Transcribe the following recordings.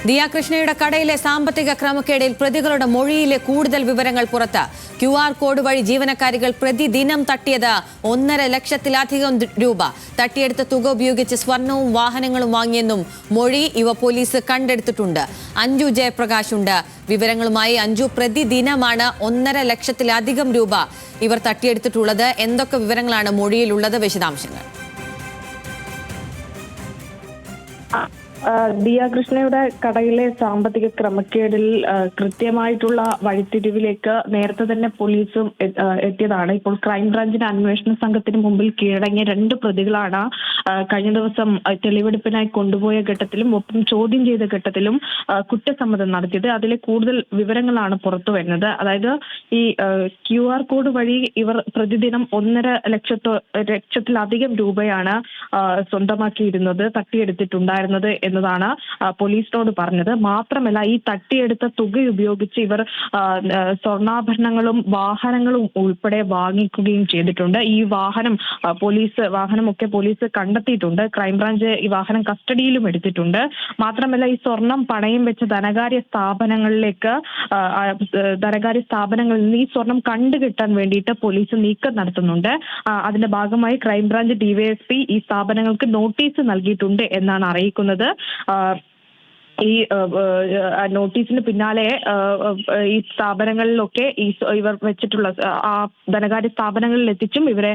ദിയ കൃഷ്ണയുടെ കടയിലെ സാമ്പത്തിക ക്രമക്കേടിൽ പ്രതികളുടെ മൊഴിയിലെ കൂടുതൽ വിവരങ്ങൾ പുറത്ത്. QR കോഡ് വഴി ജീവനക്കാരികൾ പ്രതിദിനം തട്ടിയത് 1.5 ലക്ഷത്തിലധികം രൂപ. തട്ടിയെടുത്ത തുക ഉപയോഗിച്ച് സ്വർണവും വാഹനങ്ങളും വാങ്ങിയെന്നും മൊഴി ഇവ പോലീസ് കണ്ടെടുത്തിട്ടുണ്ട്. അഞ്ജു ജയപ്രകാശ് ഉണ്ട് വിവരങ്ങളുമായി. അഞ്ജു, പ്രതിദിനമാണ് 1.5 ലക്ഷത്തിലധികം രൂപ ഇവർ തട്ടിയെടുത്തിട്ടുള്ളത്. എന്തൊക്കെ വിവരങ്ങളാണ് മൊഴിയിലുള്ളത്? വിശദാംശങ്ങൾ. ദിയ കൃഷ്ണയുടെ കടയിലെ സാമ്പത്തിക ക്രമക്കേടിൽ കൃത്യമായിട്ടുള്ള വഴിത്തിരിവിലേക്ക് നേരത്തെ തന്നെ പോലീസും എത്തിയതാണ്. ഇപ്പോൾ ക്രൈംബ്രാഞ്ചിന്റെ അന്വേഷണ സംഘത്തിന് മുമ്പിൽ കീഴടങ്ങിയ 2 പ്രതികളാണ് കഴിഞ്ഞ ദിവസം തെളിവെടുപ്പിനായി കൊണ്ടുപോയ ഘട്ടത്തിലും ഒപ്പം ചോദ്യം ചെയ്ത ഘട്ടത്തിലും കുറ്റസമ്മതം നടത്തിയത്. അതിലെ കൂടുതൽ വിവരങ്ങളാണ് പുറത്തു വരുന്നത്. അതായത് ഈ QR കോഡ് വഴി ഇവർ പ്രതിദിനം 1.5 ലക്ഷത്തിലധികം രൂപയാണ് സ്വന്തമാക്കിയിരുന്നത്, തട്ടിയെടുത്തിട്ടുണ്ടായിരുന്നത് എന്നതാണ് പോലീസിനോട് പറഞ്ഞത്. മാത്രമല്ല, ഈ തട്ടിയെടുത്ത തുക ഉപയോഗിച്ച് ഇവർ സ്വർണ്ണാഭരണങ്ങളും വാഹനങ്ങളും ഉൾപ്പെടെ വാങ്ങിക്കുകയും ചെയ്തിട്ടുണ്ട്. ഈ വാഹനമൊക്കെ പോലീസ് കണ്ടെത്തിയിട്ടുണ്ട്. ക്രൈംബ്രാഞ്ച് ഈ വാഹനം കസ്റ്റഡിയിലും എടുത്തിട്ടുണ്ട്. മാത്രമല്ല, ഈ സ്വർണം പണയം വെച്ച ധനകാര്യ സ്ഥാപനങ്ങളിൽ നിന്ന് ഈ സ്വർണം കണ്ടുകിട്ടാൻ വേണ്ടിയിട്ട് പോലീസ് നീക്കം നടത്തുന്നുണ്ട്. അതിന്റെ ഭാഗമായി ക്രൈംബ്രാഞ്ച് DYSP ഈ സ്ഥാപനങ്ങൾക്ക് നോട്ടീസ് നൽകിയിട്ടുണ്ട് എന്നാണ് അറിയിക്കുന്നത്. ഈ നോട്ടീസിന് പിന്നാലെ ഈ സ്ഥാപനങ്ങളിലൊക്കെ ഇവർ വെച്ചിട്ടുള്ള ആ ധനകാര്യ സ്ഥാപനങ്ങളിൽ എത്തിച്ചും ഇവരെ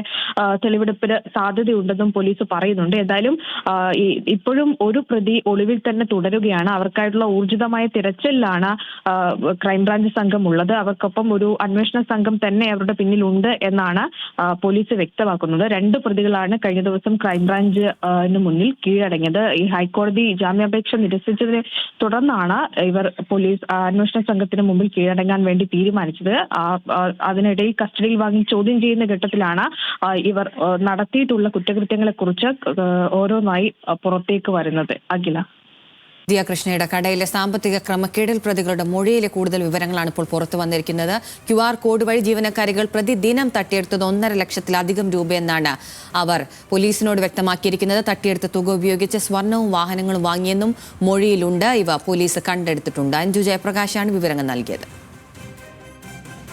തെളിവെടുപ്പിന് സാധ്യതയുണ്ടെന്നും പോലീസ് പറയുന്നുണ്ട്. എന്തായാലും ഇപ്പോഴും ഒരു പ്രതി ഒളിവിൽ തന്നെ തുടരുകയാണ്. അവർക്കായിട്ടുള്ള ഊർജിതമായ തിരച്ചിലാണ് ക്രൈംബ്രാഞ്ച് സംഘം ഉള്ളത്. അവർക്കൊപ്പം ഒരു അന്വേഷണ സംഘം തന്നെ അവരുടെ പിന്നിലുണ്ട് എന്നാണ് പോലീസ് വ്യക്തമാക്കുന്നത്. 2 പ്രതികളാണ് കഴിഞ്ഞ ദിവസം ക്രൈംബ്രാഞ്ചിന് മുന്നിൽ കീഴടങ്ങിയത്. ഈ ഹൈക്കോടതി ജാമ്യാപേക്ഷ നിരസിച്ചതിനെ തുടർന്നാണ് ഇവർ പോലീസ് അന്വേഷണ സംഘത്തിന് മുമ്പിൽ കീഴടങ്ങാൻ വേണ്ടി തീരുമാനിച്ചത്. അതിനിടയിൽ കസ്റ്റഡിയിൽ വാങ്ങി ചോദ്യം ചെയ്യുന്ന ഘട്ടത്തിലാണ് ഇവർ നടത്തിയിട്ടുള്ള കുറ്റകൃത്യങ്ങളെ കുറിച്ച് ഓരോന്നായി പുറത്തേക്ക് വരുന്നത്. അഖില, ദിയ കൃഷ്ണയുടെ കടയിലെ സാമ്പത്തിക ക്രമക്കേടിൽ പ്രതികളുടെ മൊഴിയിലെ കൂടുതൽ വിവരങ്ങളാണ് ഇപ്പോൾ പുറത്തു വന്നിരിക്കുന്നത്. QR കോഡ് വഴി ജീവനക്കാരികൾ പ്രതിദിനം തട്ടിയെടുത്തത് 1.5 ലക്ഷത്തിലധികം രൂപയെന്നാണ് അവർ പോലീസിനോട് വ്യക്തമാക്കിയിരിക്കുന്നത്. തട്ടിയെടുത്ത തുക ഉപയോഗിച്ച് സ്വർണവും വാഹനങ്ങളും വാങ്ങിയെന്നും മൊഴിയിലുണ്ട്. ഇവ പോലീസ് കണ്ടെടുത്തിട്ടുണ്ട്. അഞ്ജു ജയപ്രകാശാണ് വിവരങ്ങൾ നൽകിയത്.